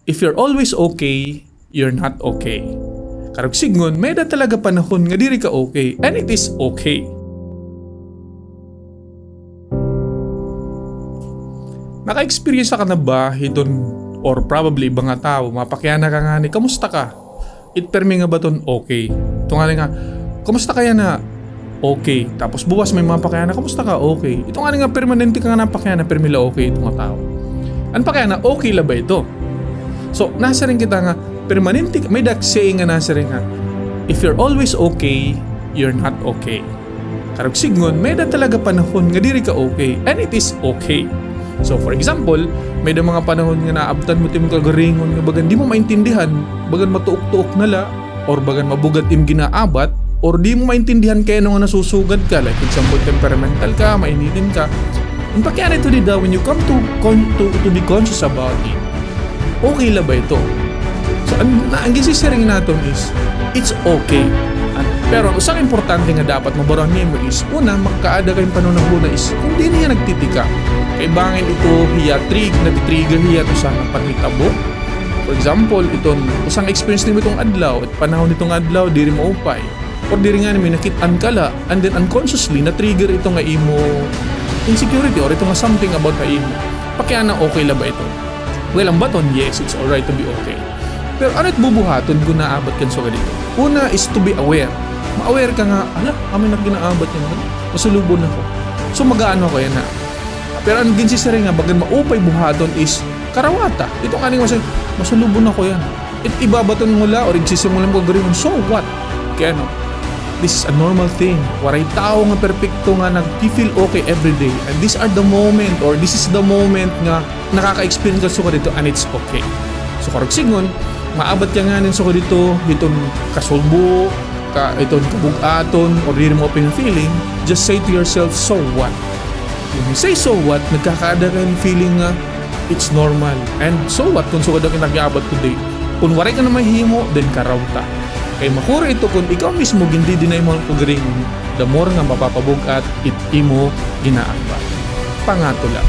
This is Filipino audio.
if you're always okay, you're not okay. Karag sigon, may da talaga panahon nga diri ka okay, and it is okay. Naka-experience ka na ba hiton or probably ibang nga tao, mapakyana ka nga ni, kamusta ka? It permi nga ba ton okay? Ito nga, kamusta kaya na okay? Tapos buwas may mapakyana, kamusta ka? Okay. Ito nga permanente ka nga napakyana, permila okay itong nga tao. Ano pakyana, okay la ba ito? So, nasa rin kita nga, permanente, may saying nga nasa rin nga, if you're always okay, you're not okay. Karag sigon, may da talaga panahon nga diri ka okay, and it is okay. So for example, may da mga panahon nga naabtan mo tim kagaringon nga bagan di mo maintindihan, bagan matuok-tuok nala, or bagan mabugat im ginaabat, or di mo maintindihan kaya nga nasusugad ka, like example temperamental ka, mainitin ka. Ang pakyana ito daw, when you come to be conscious about it, okay la ba ito? So ang gisisiring natin is, it's okay. Pero ang isang importante nga dapat mabaroan niyo is, una, magkaada kayong panunahuna is, kung di niya nagtitika, kay bangin ito hiya natitrigger hiya ito sa panhitabo. For example, itong usang experience nimo itong adlaw, at panahon itong adlaw, diri mo upay. Or diri nga may nakitaan kala, and then unconsciously, na-trigger ito nga imo insecurity, or ito nga something about ka imo. Pakyana, okay la ba ito? Well, ang baton, yes, it's alright to be okay. Pero ano't bubuhaton kung naabat kan so dito? Una is to be aware. Ma-aware ka nga, kami nagginaabat yan. Masulubon ako. So mag-aano ko yan na. Pero ang ginsisari nga, bagan maupay buhaton is karawata. Ito kaning masulubon ako yan. At ibabaton mula or igsisimulan ko gawin, so what? Kaya this is a normal thing. Waray tao nga perfecto nga nag-feel okay every day. And these are the moment, or this is the moment nga nakaka-experience ka suka dito, and it's okay. So karag sigon, maabat ka nga nin suka dito, itong kasulbo, itong kabugaton, or di mo open yung feeling, just say to yourself, so what? When you say so what, nagkakaada ka yung feeling nga, it's normal. And so what kung suka daw kinagyabat today? Kung waray ka na mahimo, then karawta. Kaya makura ito kung ikaw mismo hindi dinay mo ang pagaring, the more nga mapapabugat, it imo ginaabat. Pangatula.